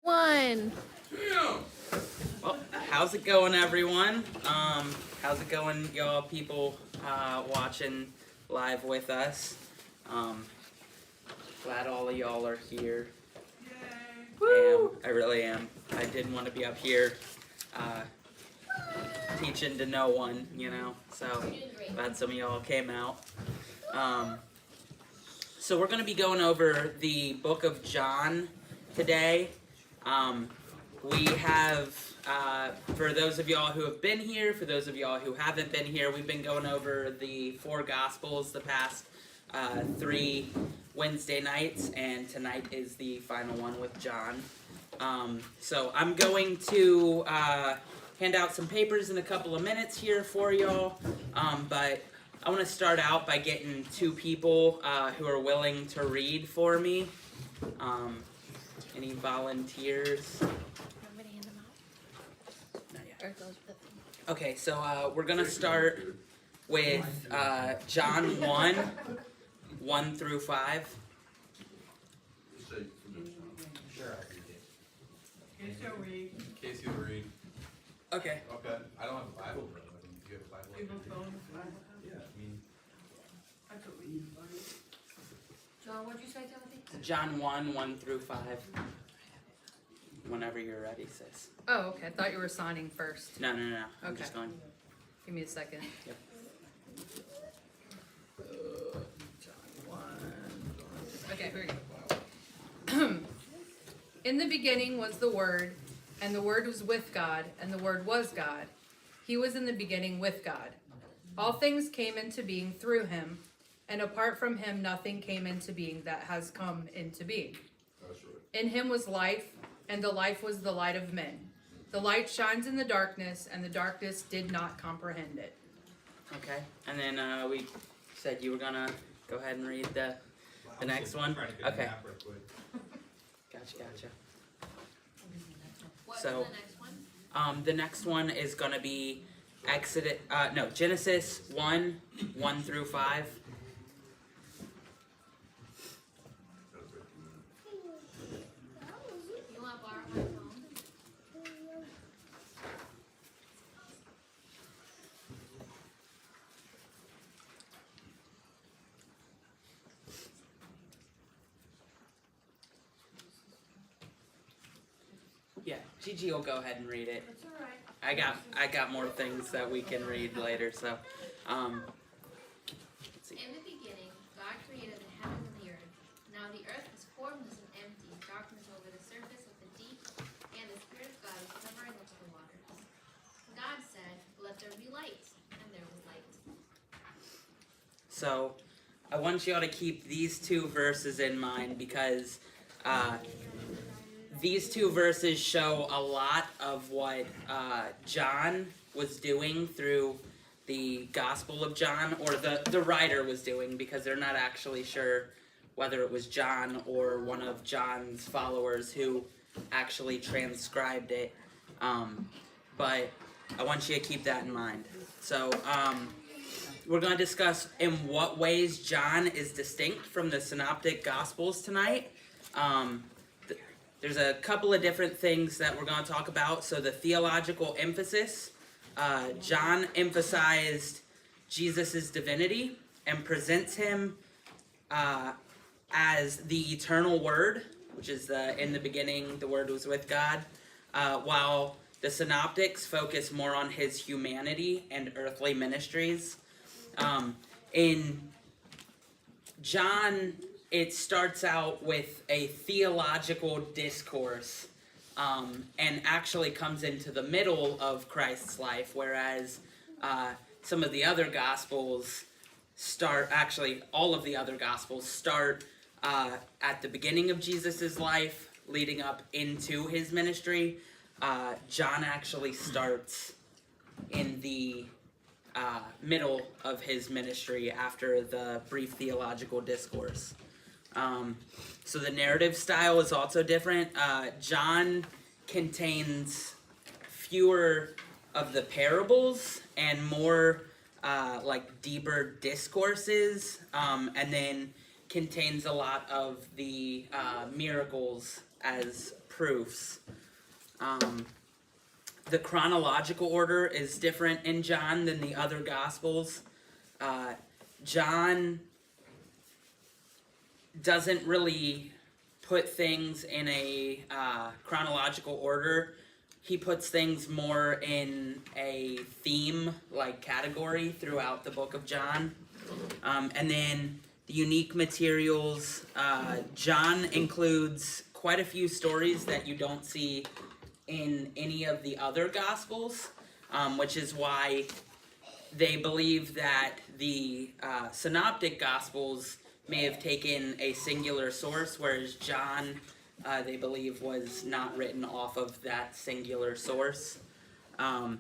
One. Well, how's it going, everyone? How's it going, y'all people watching live with us? Glad all of y'all are here. Woo! I really am. I didn't want to be up here teaching to no one, you know, so glad some of y'all came out. So we're going to be going over the book of John today. We have, for those of y'all who have been here, for those of y'all who haven't been here, we've been going over the 4 Gospels the past 3 Wednesday nights, and tonight is the final one with John. So I'm going to hand out some papers in a couple of minutes here for y'all, but I want to start out by getting 2 people who are willing to read for me. Any volunteers? Okay, so we're going to start with John 1 through 5. Casey will read. Okay. Okay. I don't have a Bible, bro. Do you have a Bible? Yeah, I mean. John, what'd you say, Timothy? John 1 through 5. Whenever you're ready, sis. Oh, okay. I thought you were signing first. No. I'm Okay. just going. Give me a second. Yep. Okay, here we go. In the beginning was the Word, and the Word was with God, and the Word was God. He was in the beginning with God. All things came into being through him, and apart from him nothing came into being that has come into being. That's right. In him was life, and the life was the light of men. The light shines in the darkness, and the darkness did not comprehend it. Okay. And then we said you were going to go ahead and read the next one? Okay. Gotcha. What's So- the next one? The next one is going to be Genesis 1 through 5. You want to borrow my phone? Yeah, Gigi will go ahead and read it. That's all right. I got more things that we can read later, so let's see. In the beginning, God created the heavens and the earth. Now the earth was formless and empty, darkness over the surface of the deep, and the Spirit of God was covering over the waters. God said, "Let there be light," and there was light. So I want you all to keep these 2 verses in mind because these 2 verses show a lot of what John was doing through the Gospel of John, or the writer was doing, because they're not actually sure whether it was John or one of John's followers who actually transcribed it. But I want you to keep that in mind. So we're going to discuss in what ways John is distinct from the Synoptic Gospels tonight. There's a couple of different things that we're going to talk about. So the theological emphasis. John emphasized Jesus' divinity and presents him as the eternal Word, which is in the beginning, the Word was with God, while the Synoptics focus more on his humanity and earthly ministries. In John, it starts out with a theological discourse and actually comes into the middle of Christ's life, whereas some of the other Gospels all of the other Gospels start at the beginning of Jesus' life, leading up into his ministry. John actually starts in the middle of his ministry after the brief theological discourse. So the narrative style is also different. John contains fewer of the parables and more deeper discourses, and then contains a lot of the miracles as proofs. The chronological order is different in John than the other Gospels. John doesn't really put things in a chronological order. He puts things more in a theme, like category, throughout the book of John. And then the unique materials, John includes quite a few stories that you don't see in any of the other Gospels, which is why they believe that the synoptic Gospels may have taken a singular source, whereas John, they believe, was not written off of that singular source. And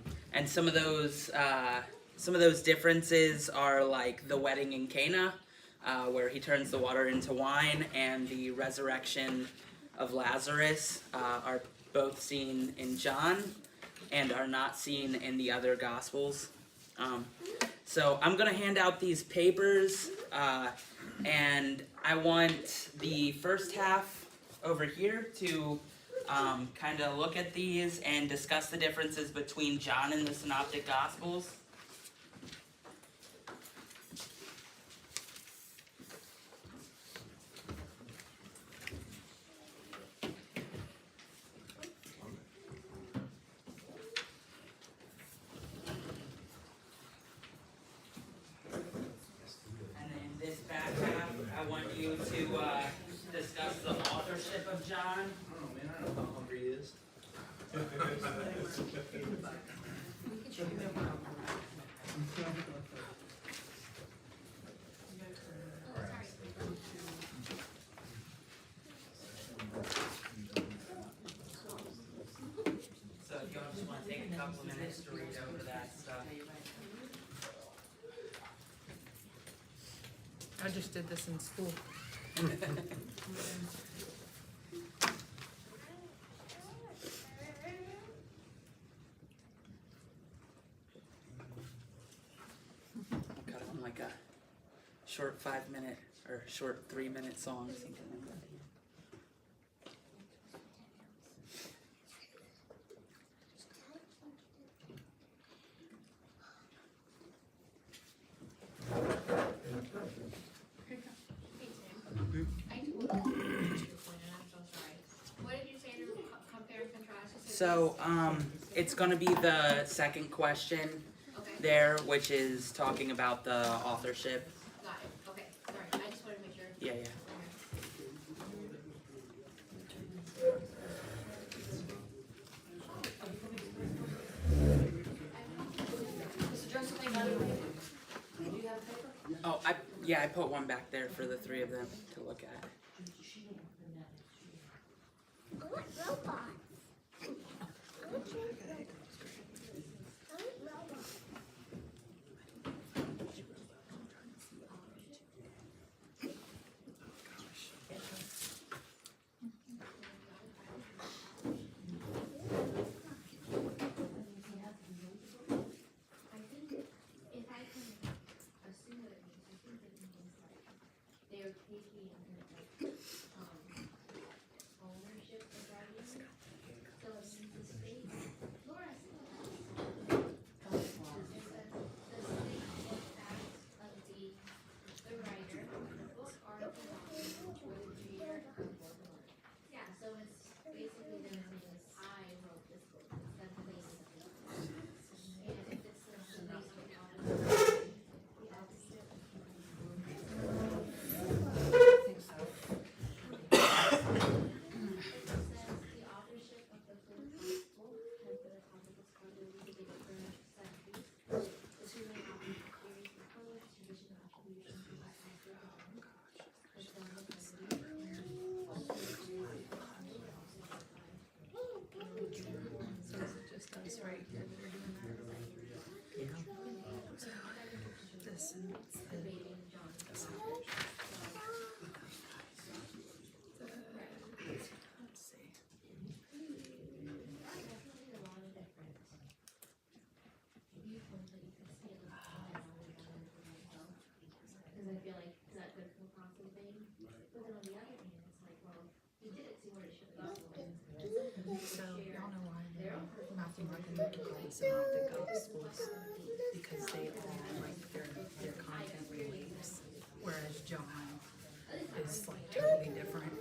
some of those differences are like the wedding in Cana, where he turns the water into wine, and the resurrection of Lazarus are both seen in John and are not seen in the other Gospels. So I'm going to hand out these papers, and I want the first half over here to kind of look at these and discuss the differences between John and the Synoptic Gospels. I want you to discuss the authorship of John. Oh man, I don't know how hungry he is. So if y'all just want to take a couple of minutes to read over that stuff. I just did this in school. Got it on like a short 5-minute or short 3-minute song, something like that. Hey Tim, I told you to point, and I'm so sorry. What did you say to compare and contrast? You said So it's going to be the second question okay, there, which is talking about the authorship. got it. Okay, sorry. I just wanted to make sure. Yeah, yeah. Mr. Joseph, do you have a paper? Oh, I put one back there for the three of them to look at. What robot? I think if I can assume what it means, I think it means like they're taking like ownership of driving. So it means the state. Laura, I see what the state of the writer, the book, article, or the reader. Yeah, so it's basically them saying, I wrote this book. It's them placing it. And if it's the place of the author, the opposite. It says the authorship of the book has been a topic of scholarly debate for centuries. The two main authors of the series were published, tradition and attribution to the author of the book. The film was made, and also the series of So is it just us right here that are doing that? So this and debating John. let's see. Definitely a lot of different viewpoints that you can see in the style because I feel like is that good for the constant thing? But then on the other hand, it's like, well, he did it, see what it should have done. the synoptic gospels because they all like their content relates, whereas John is like totally different.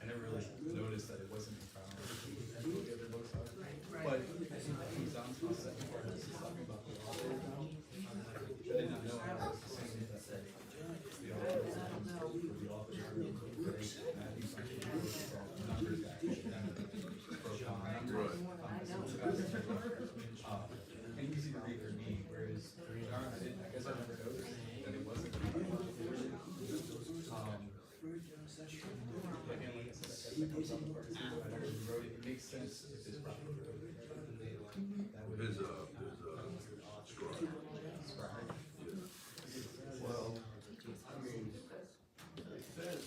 I never really noticed that it wasn't in chronology as what the other books are. But he's on the second part, this is talking about the author. I did not know it was the same that said the author was the author of Matthew, numbers that broke down numbers. And easy to read for me, whereas John, I guess I never noticed that it wasn't in chronological order. Again, like I said, that comes up with I never really wrote it. It makes sense if it's properly written. That would His scribe. Well, I mean, they said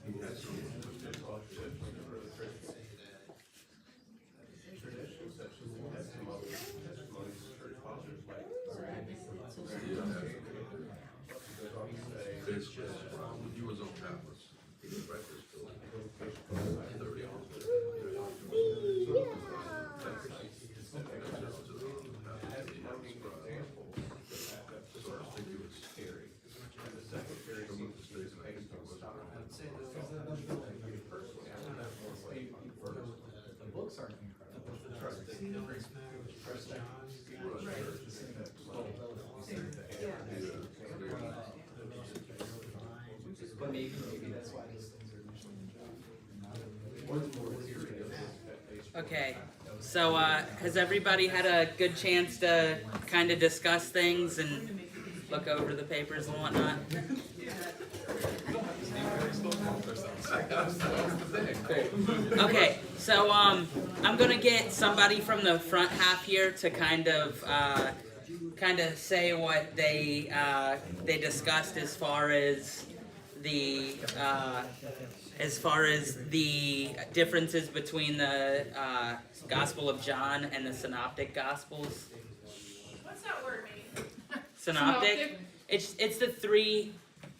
he had some tradition section. He had some other testimonies of church fathers like he was on tablets. He was breakfast till 30 hours. The books aren't incredible. But maybe that's why those things are initially. Okay, so has everybody had a good chance to kind of discuss things and look over the papers and whatnot? Okay, so I'm gonna get somebody from the front half here to kind of say what they discussed as far as the differences between the Gospel of John and the Synoptic Gospels. What's that word mean? Synoptic? It's the three.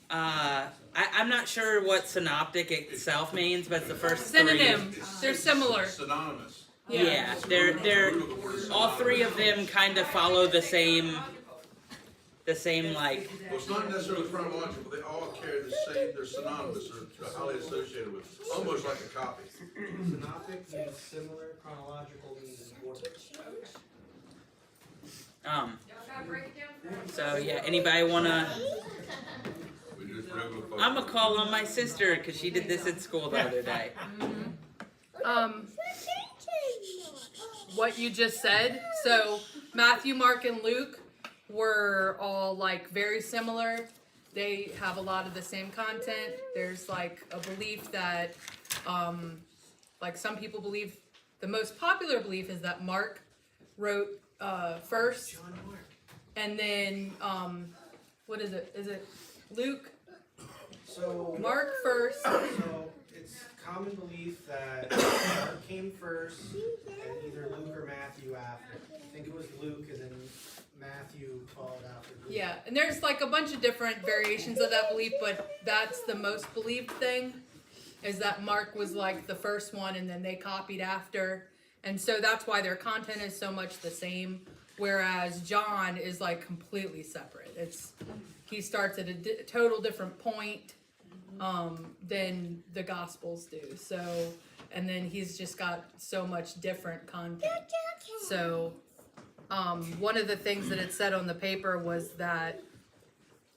I'm not sure what synoptic itself means, but it's the first Synonym. three. They're similar. Synonymous. Yeah, they're all three of them kind of follow the same like. Well, it's not necessarily chronological. They all carry the same. They're synonymous or highly associated with, almost like a copy. Synoptic means similar, chronological means order. So yeah, anybody wanna? We do this regular folks. I'm gonna call on my sister because she did this at school the other day. What you just said. So Matthew, Mark, and Luke were all like very similar. They have a lot of the same content. There's like a belief that, like some people believe, the most popular belief is that Mark wrote first, and then what is it? Is it Luke? So Mark first. So it's common belief that Mark came first and either Luke or Matthew after. I think it was Luke and then Matthew followed after Luke. Yeah, and there's like a bunch of different variations of that belief, but that's the most believed thing, is that Mark was like the first one and then they copied after. And so that's why their content is so much the same, whereas John is like completely separate. He starts at a total different point than the Gospels do. So, and then he's just got so much different content. So, one of the things that it said on the paper was that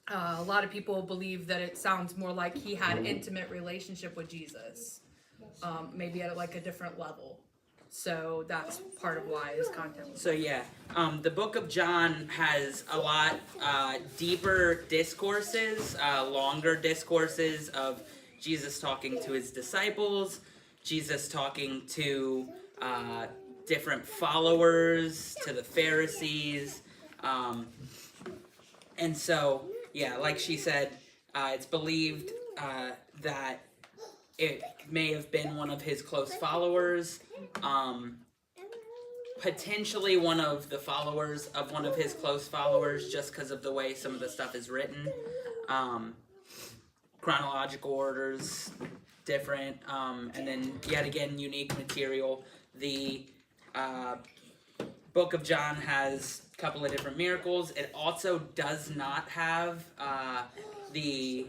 a lot of people believe that it sounds more like he had an intimate relationship with Jesus, maybe at like a different level. So that's part of why his content was. So yeah, the book of John has a lot deeper discourses, longer discourses of Jesus talking to his disciples, Jesus talking to different followers, to the Pharisees. And so, yeah, like she said, it's believed that it may have been one of his close followers, potentially one of the followers of one of his close followers, just because of the way some of the stuff is written. Chronological orders, different, and then yet again, unique material. The book of John has a couple of different miracles. It also does not have the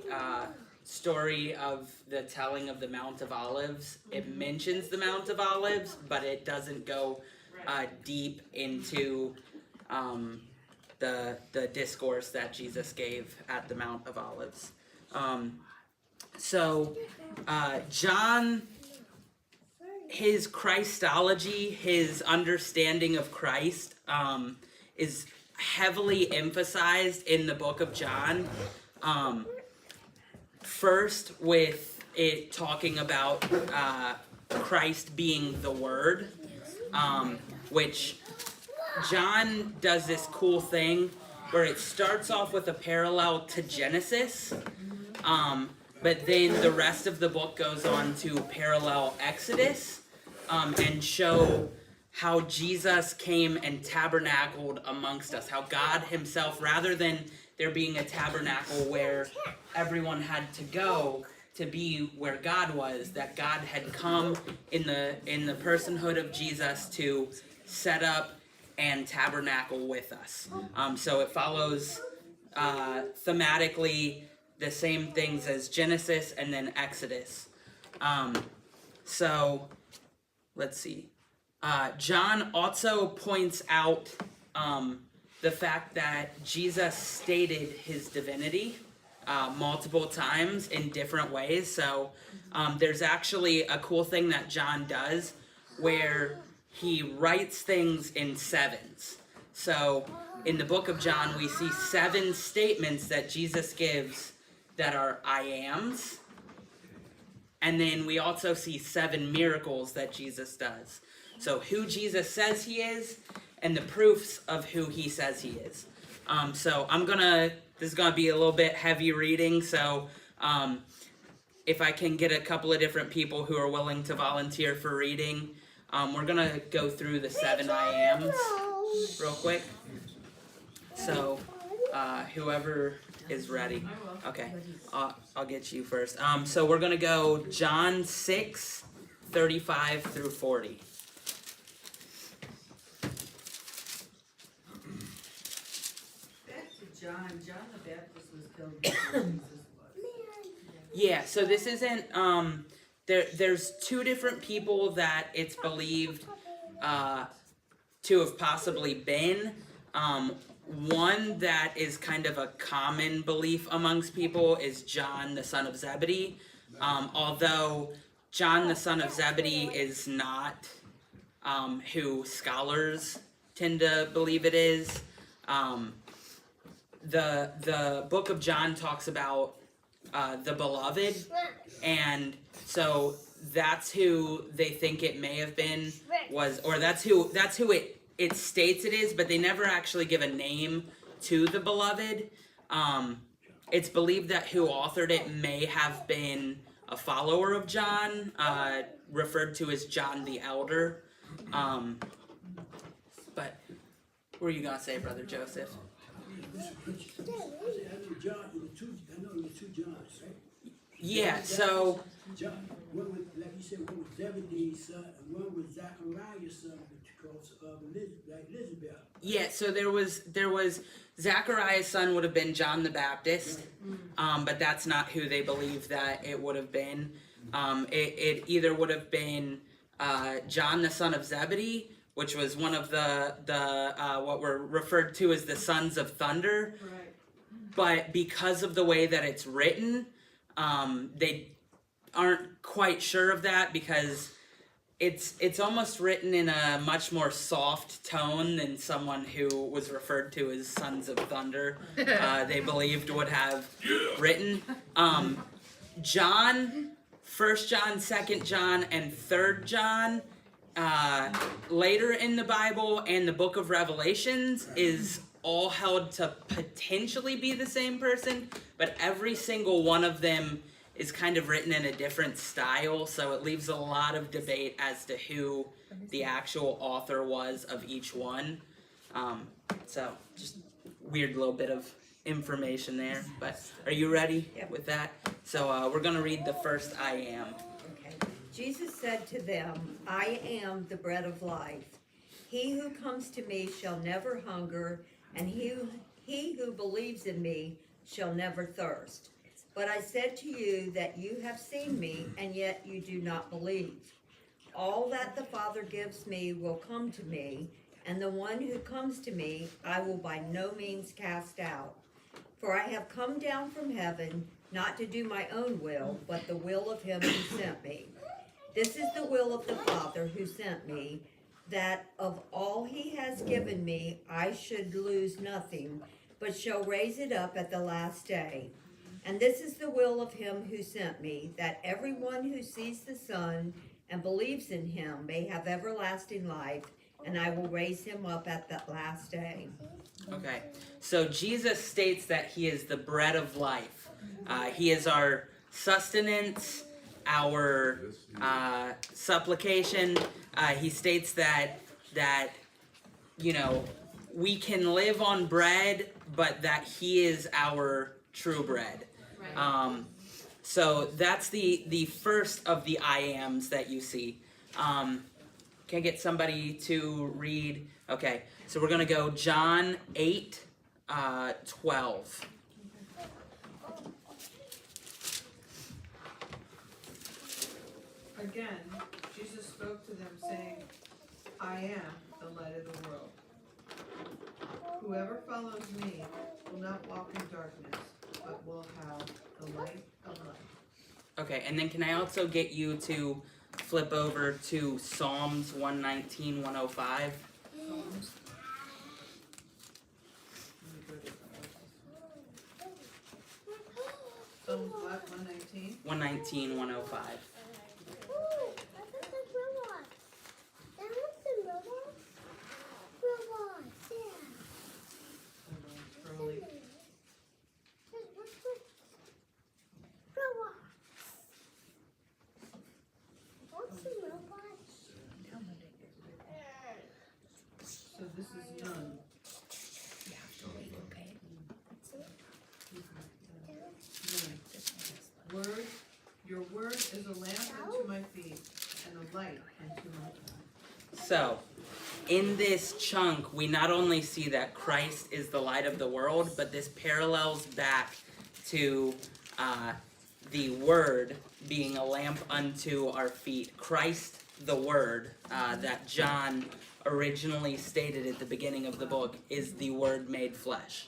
story of the telling of the Mount of Olives. It mentions the Mount of Olives, but it doesn't go deep into the discourse that Jesus gave at the Mount of Olives. So John, his Christology, his understanding of Christ, is heavily emphasized in the book of John. First, with it talking about Christ being the Word, which John does this cool thing where it starts off with a parallel to Genesis, but then the rest of the book goes on to parallel Exodus, and show how Jesus came and tabernacled amongst us, how God himself, rather than there being a tabernacle where everyone had to go to be where God was, that God had come in the personhood of Jesus to set up and tabernacle with us. So it follows thematically the same things as Genesis and then Exodus. So let's see. John also points out the fact that Jesus stated his divinity multiple times in different ways. So there's actually a cool thing that John does where he writes things in sevens. So in the book of John, we see 7 statements that Jesus gives that are I ams. And then we also see 7 miracles that Jesus does. So who Jesus says he is, and the proofs of who he says he is. So this is gonna be a little bit heavy reading, so if I can get a couple of different people who are willing to volunteer for reading, we're gonna go through the 7 I ams real quick. So whoever is ready. Okay, I'll get you first. So we're gonna go John 6:35 through 40. John the Baptist was killed before Jesus was. Yeah, so this isn't, there's 2 different people that it's believed to have possibly been. One that is kind of a common belief amongst people is John the son of Zebedee. Although John the son of Zebedee is not who scholars tend to believe it is. The book of John talks about the beloved, and so that's who they think it may have been, or that's who it states it is, but they never actually give a name to the beloved. it's believed that who authored it may have been a follower of John, referred to as John the Elder. But what were you gonna say, Brother Joseph? I know there were two Johns, right? Yeah, so John, one was, like you said, one was Zebedee's son, and one was Zachariah's son, because of Elizabeth. yeah, so there was Zachariah's son would have been John the Baptist, but that's not who they believe that it would have been. It either would have been John the son of Zebedee, which was one of the what were referred to as the sons of thunder. Right. But because of the way that it's written, they aren't quite sure of that, because it's almost written in a much more soft tone than someone who was referred to as sons of thunder they believed would have written. John, 1 John, 2 John, and 3 John, later in the Bible and the book of Revelations is all held to potentially be the same person, but every single one of them is kind of written in a different style, so it leaves a lot of debate as to who the actual author was of each one. So just weird little bit of information there, but are you ready with that? So we're gonna read the first I am. Okay. Jesus said to them, I am the bread of life. He who comes to me shall never hunger, and he who believes in me shall never thirst. But I said to you that you have seen me, and yet you do not believe. All that the Father gives me will come to me, and the one who comes to me I will by no means cast out. For I have come down from heaven, not to do my own will, but the will of him who sent me. This is the will of the Father who sent me, that of all he has given me I should lose nothing, but shall raise it up at the last day. And this is the will of him who sent me, that everyone who sees the Son and believes in him may have everlasting life, and I will raise him up at that last day. Okay, so Jesus states that he is the bread of life. He is our sustenance, our supplication. He states that you know, we can live on bread, but that he is our true bread. So that's the first of the I ams that you see. Can I get somebody to read? Okay, so we're gonna go John 8:12. Again, Jesus spoke to them, saying, I am the light of the world. Whoever follows me will not walk in darkness, but will have the light of life. Okay, and then can I also get you to flip over to Psalms 119, 105? Psalms. Psalms what, 119? 119, 105. Ooh, I think that's robots. That looks like robots. Robots, yeah. Scrolling. Robots. What's the robots? So this is none. Word, your word is a lamp unto my feet and a light unto my path. So, in this chunk, we not only see that Christ is the light of the world, but this parallels back to the Word being a lamp unto our feet. Christ, the Word, that John originally stated at the beginning of the book, is the Word made flesh.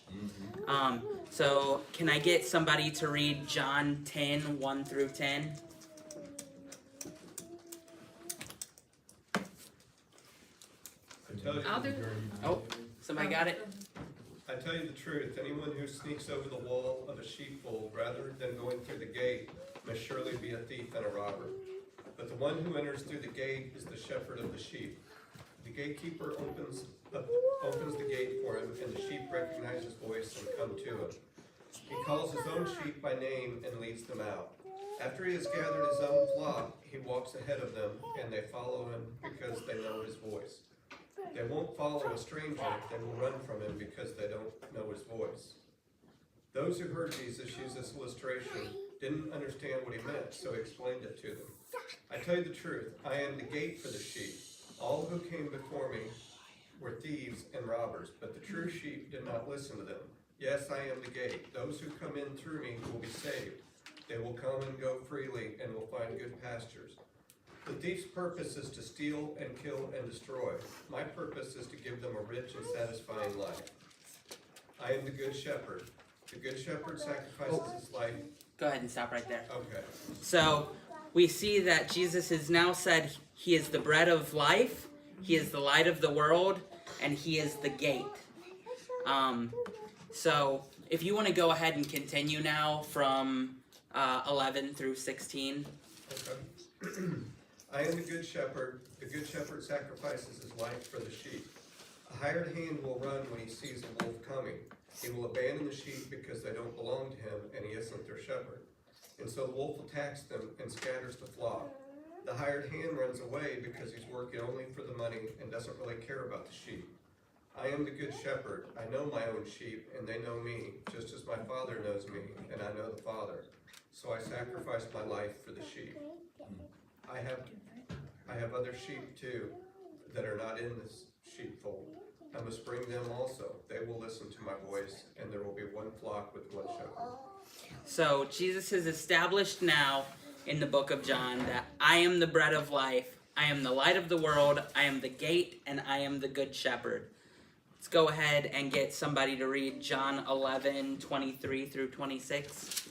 So, can I get somebody to read John 10, 1 through 10? I'll do it. Oh, somebody got it? I tell you the truth, anyone who sneaks over the wall of a sheepfold rather than going through the gate must surely be a thief and a robber. But the one who enters through the gate is the shepherd of the sheep. The gatekeeper opens the gate for him, and the sheep recognize his voice and come to him. He calls his own sheep by name and leads them out. After he has gathered his own flock, he walks ahead of them, and they follow him because they know his voice. They won't follow a stranger, they will run from him because they don't know his voice. Those who heard Jesus use this illustration didn't understand what he meant, so he explained it to them. I tell you the truth, I am the gate for the sheep. All who came before me were thieves and robbers, but the true sheep did not listen to them. Yes, I am the gate. Those who come in through me will be saved. They will come and go freely and will find good pastures. The thief's purpose is to steal and kill and destroy. My purpose is to give them a rich and satisfying life. I am the good shepherd. The good shepherd sacrifices his life. Go ahead and stop right there. Okay. So we see that Jesus has now said he is the bread of life, he is the light of the world, and he is the gate. So if you want to go ahead and continue now from 11 through 16. Okay. I am the good shepherd. The good shepherd sacrifices his life for the sheep. A hired hand will run when he sees a wolf coming. He will abandon the sheep because they don't belong to him and he isn't their shepherd. And so the wolf attacks them and scatters the flock. The hired hand runs away because he's working only for the money and doesn't really care about the sheep. I am the good shepherd. I know my own sheep and they know me, just as my Father knows me and I know the Father. So I sacrifice my life for the sheep. I have other sheep too that are not in this sheepfold. I must bring them also. They will listen to my voice, and there will be one flock with one shepherd. So Jesus has established now in the book of John that I am the bread of life, I am the light of the world, I am the gate, and I am the good shepherd. Let's go ahead and get somebody to read John 11:23 through 26.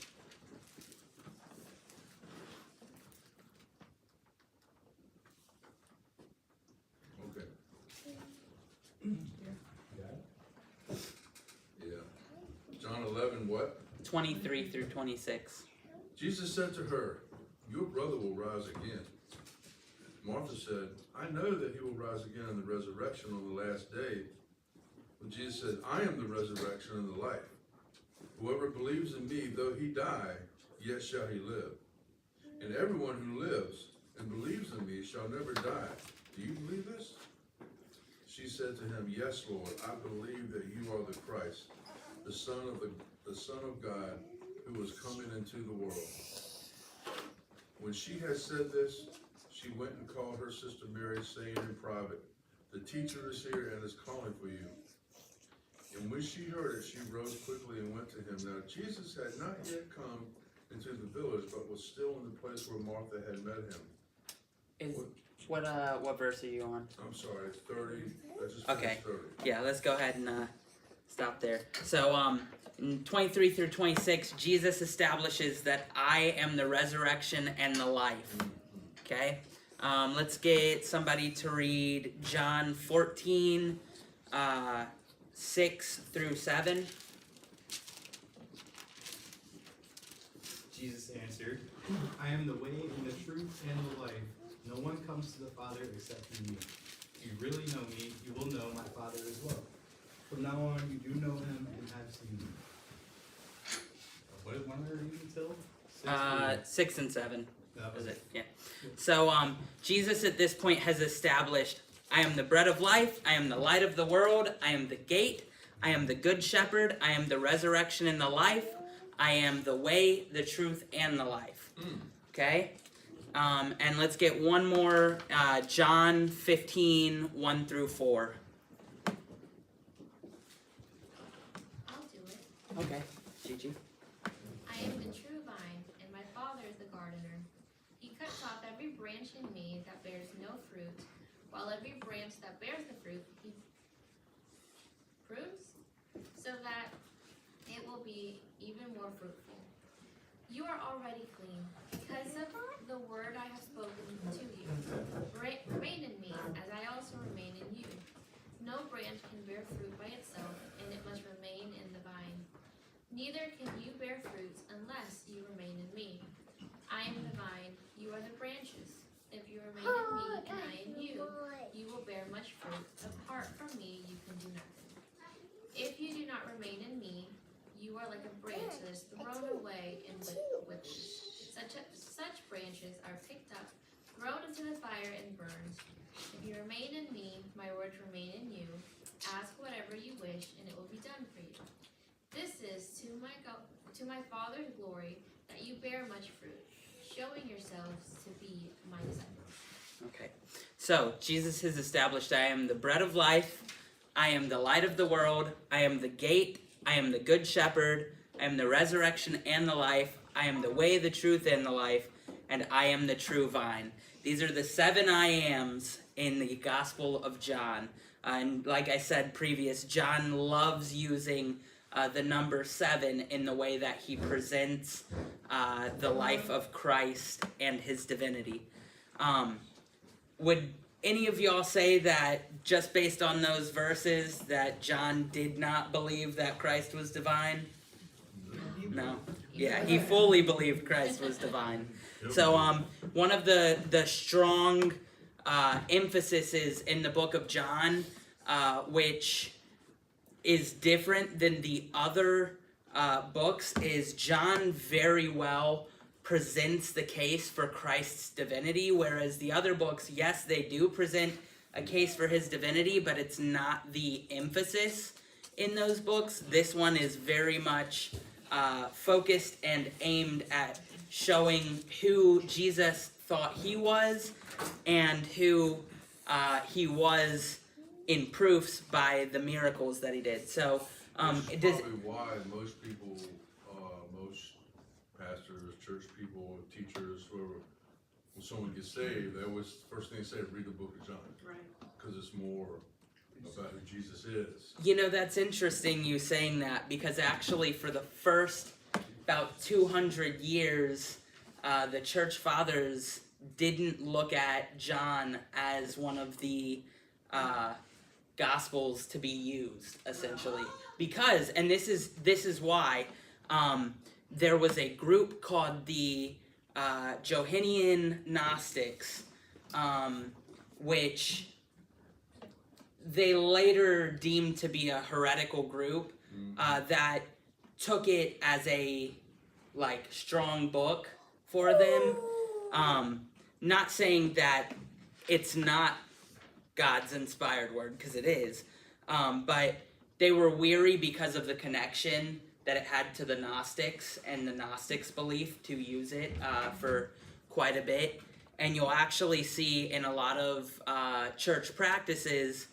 John 11, what? 23 through 26. Jesus said to her, your brother will rise again. Martha said, I know that he will rise again in the resurrection on the last day. But Jesus said, I am the resurrection and the life. Whoever believes in me, though he die, yet shall he live. And everyone who lives and believes in me shall never die. Do you believe this? She said to him, yes, Lord, I believe that you are the Christ, the Son of God, who was coming into the world. When she had said this, she went and called her sister Mary, saying in private, the teacher is here and is calling for you. And when she heard it, she rose quickly and went to him. Now Jesus had not yet come into the village, but was still in the place where Martha had met him. What verse are you on? I'm sorry, it's 30. I just Okay. finished 30. Yeah, let's go ahead and stop there. So in 23 through 26, Jesus establishes that I am the resurrection and the life. Okay? Let's get somebody to read John 14, 6 through 7. Jesus answered, I am the way and the truth and the life. No one comes to the Father except through me. If you really know me, you will know my Father as well. From now on, you do know him and have seen him. What are you until? 6 and 7. That Is was it? Yeah. So Jesus at this point has established, I am the bread of life, I am the light of the world, I am the gate, I am the good shepherd, I am the resurrection and the life, I am the way, the truth, and the life. Okay? And let's get one more, John 15, 1 through 4. I'll do it. Okay, Gigi. I am the true vine, and my Father is the gardener. He cuts off every branch in me that bears no fruit, while every branch that bears the fruit he prunes, so that it will be even more fruitful. You are already clean, because of the word I have spoken to you. Remain in me, as I also remain in you. No branch can bear fruit by itself, and it must remain in the vine. Neither can you bear fruits unless you remain in me. I am the vine, you are the branches. If you remain in me and I in you, you will bear much fruit. Apart from me, you can do nothing. If you do not remain in me, you are are like a branch that is thrown away in with such branches are picked up, thrown into the fire, and burned. If you remain in me, my words remain in you. Ask whatever you wish, and it will be done for you. This is to my Father's glory, that you bear much fruit, showing yourselves to be my disciples. Okay, so Jesus has established, I am the bread of life, I am the light of the world, I am the gate, I am the good shepherd, I am the resurrection and the life, I am the way, the truth, and the life, and I am the true vine. These are the 7 I ams in the Gospel of John. And like I said previous, John loves using the number 7 in the way that he presents the life of Christ and his divinity. Would any of y'all say that just based on those verses that John did not believe that Christ was divine? No. Yeah, he fully believed Christ was divine. So one of the strong emphases in the book of John, which is different than the other books, is John very well presents the case for Christ's divinity, whereas the other books, yes, they do present a case for his divinity, but it's not the emphasis in those books. This one is very much focused and aimed at showing who Jesus thought he was and who he was in proofs by the miracles that he did. So That's probably why most people, most pastors, church people, teachers, whoever, when someone gets saved, they always, first thing they say, read the book of John. Right. Because it's more about who Jesus is. You know, that's interesting you saying that, because actually for the first about 200 years, the church fathers didn't look at John as one of the gospels to be used, essentially. Because, and this is why, there was a group called the Johannine Gnostics, which they later deemed to be a heretical group that took it as a strong book for them. Not saying that it's not God's inspired word, because it is, but they were weary because of the connection that it had to the Gnostics and the Gnostics' belief to use it for quite a bit. And you'll actually see in a lot of church practices,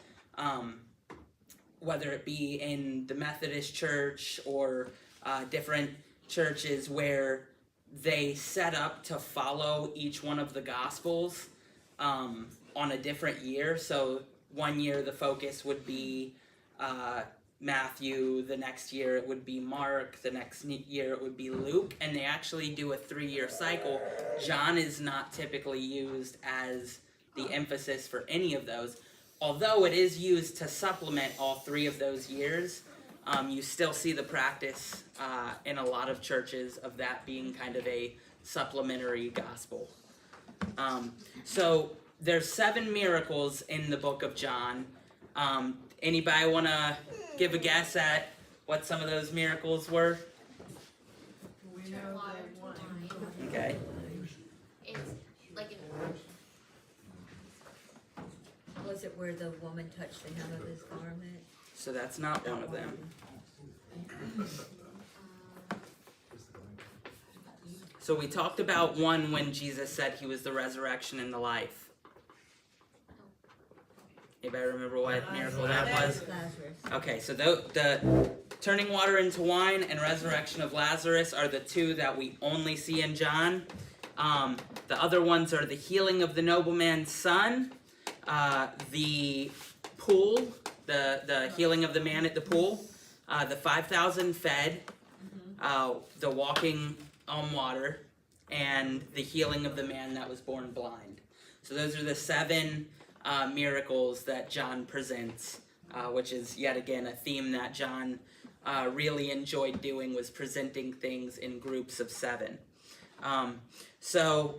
whether it be in the Methodist Church or different churches, where they set up to follow each one of the Gospels on a different year. So one year the focus would be Matthew, the next year it would be Mark, the next year it would be Luke, and they actually do a 3-year cycle. John is not typically used as the emphasis for any of those. Although it is used to supplement all 3 of those years, you still see the practice in a lot of churches of that being kind of a supplementary gospel. So there's 7 miracles in the book of John. Anybody want to give a guess at what some of those miracles were? We know that one. Okay. It's like Was it where the woman touched the hem of his garment? So that's not one of them. So we talked about one when Jesus said he was the resurrection and the life. Anybody remember what miracle that was? Lazarus. Okay, so the turning water into wine and resurrection of Lazarus are the 2 that we only see in John. The other ones are the healing of the nobleman's son, the pool, the healing of the man at the pool, the 5,000 fed, the walking on water, and the healing of the man that was born blind. So those are the 7 miracles that John presents, which is yet again a theme that John really enjoyed doing, was presenting things in groups of 7. So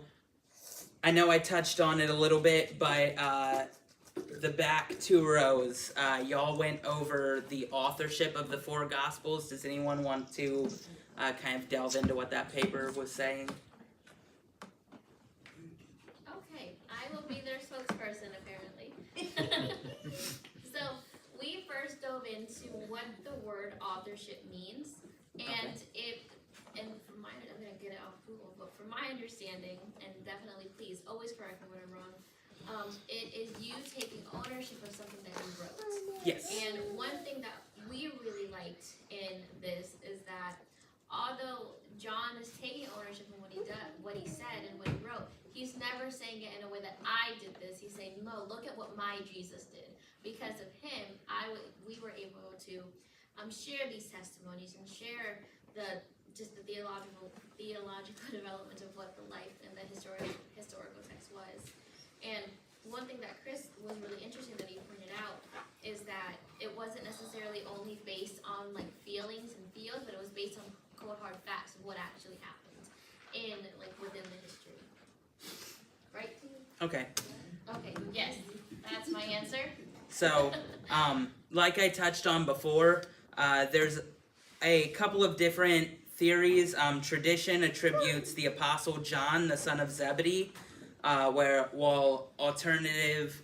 I know I touched on it a little bit, but the back 2 rows, y'all went over the authorship of the 4 Gospels. Does anyone want to kind of delve into what that paper was saying? Okay, I will be their spokesperson apparently. So we first dove into what the word authorship means, and from my, I'm gonna get it off Google, but from my understanding, and definitely please always correct me when I'm wrong, it is you taking ownership of something that you wrote. Yes. And one thing that we really liked in this is that although John is taking ownership of what he does, what he said and what he wrote, he's never saying it in a way that I did this. He's saying, no, look at what my Jesus did. Because of him, we were able to share these testimonies and share the theological development of what the life and the historical text was. And one thing that Chris was really interesting that he pointed out is that it wasn't necessarily only based on like feelings and feels, but it was based on cold hard facts of what actually happened in within the history. Right? Okay. Okay, yes, that's my answer. So, like I touched on before, there's a couple of different theories. Tradition attributes the Apostle John, the son of Zebedee, while alternative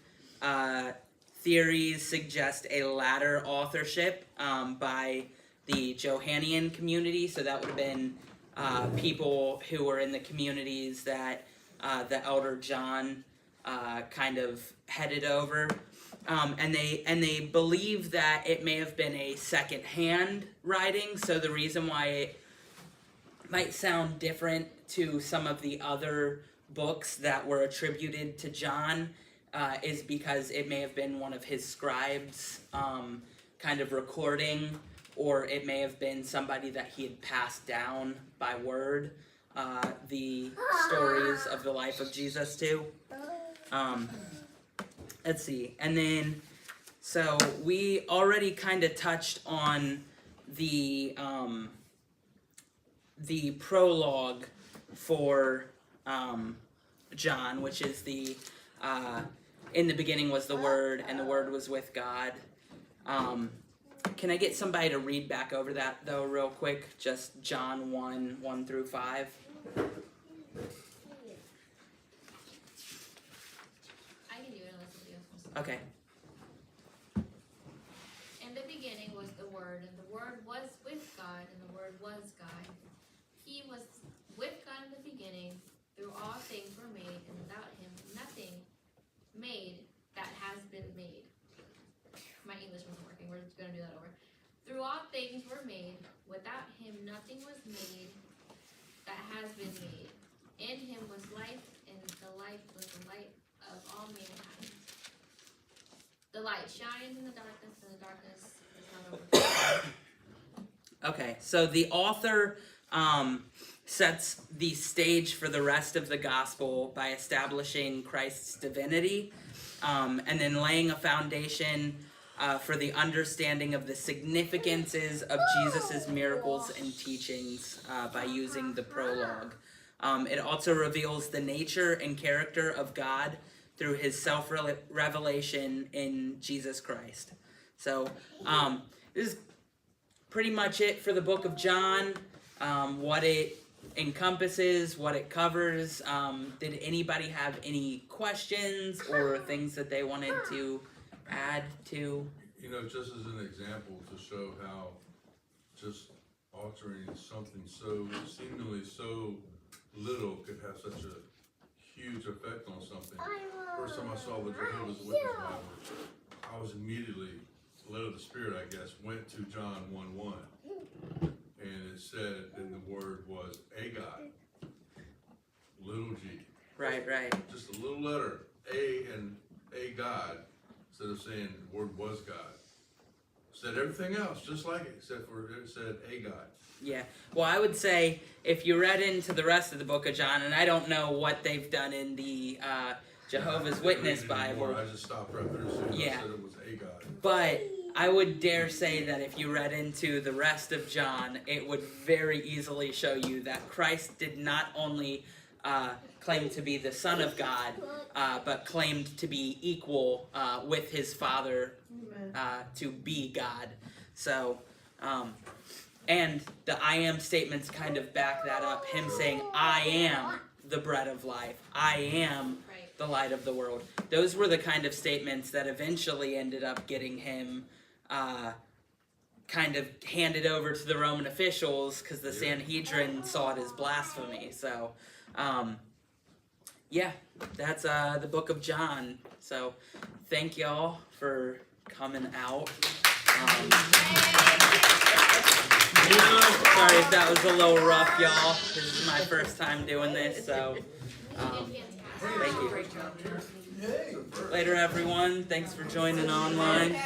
theories suggest a latter authorship by the Johannine community. So that would have been people who were in the communities that the elder John kind of headed over. And they believe that it may have been a second-hand writing. So the reason why it might sound different to some of the other books that were attributed to John is because it may have been one of his scribes kind of recording, or it may have been somebody that he had passed down by word the stories of the life of Jesus to. Let's see, and then, so we already kind of touched on the prologue for John, which is in the beginning was the Word, and the Word was with God. Can I get somebody to read back over that, though, real quick? Just John 1 through 5. Okay. In the beginning was the Word, and the Word was with God, and the Word was God. He was with God in the beginning. Through all things were made, and without him nothing made that has been made. My English wasn't working. We're just going to do that over. Through all things were made. Without him nothing was made that has been made. In him was life, and the life was the light of all mankind. The light shines in the darkness, and the darkness is not overcome. Okay, so the author sets the stage for the rest of the gospel by establishing Christ's divinity, and then laying a foundation for the understanding of the significances of Jesus' miracles and teachings by using the prologue. It also reveals the nature and character of God through his self-revelation in Jesus Christ. So, this is pretty much it for the book of John, what it encompasses, what it covers. Did anybody have any questions or things that they wanted to add to? You know, just as an example to show how just altering something so seemingly so little could have such a huge effect on something. First time I saw the Jehovah's Witness Bible, I was immediately led of the Spirit, I guess, went to John 1:1, and it said, and the word was a God, little g. Right. Just a little letter, a and a God, instead of saying the word was God. Said everything else just like it, except for it said a God. Yeah, well, I would say if you read into the rest of the book of John, and I don't know what they've done in the Jehovah's Witness Bible. I just stopped right there, so Yeah. I said it was a God. But I would dare say that if you read into the rest of John, it would very easily show you that Christ did not only claimed to be the Son of God, but claimed to be equal with his Father, to be God. So, and the I am statements kind of back that up. Him saying, I am the bread of life. I am the light of the world. Those were the kind of statements that eventually ended up getting him kind of handed over to the Roman officials because the Sanhedrin saw it as blasphemy. So, yeah, that's the book of John. So, thank y'all for coming out. Sorry if that was a little rough, y'all. This is my first time doing this, so thank you. Later, everyone. Thanks for joining online.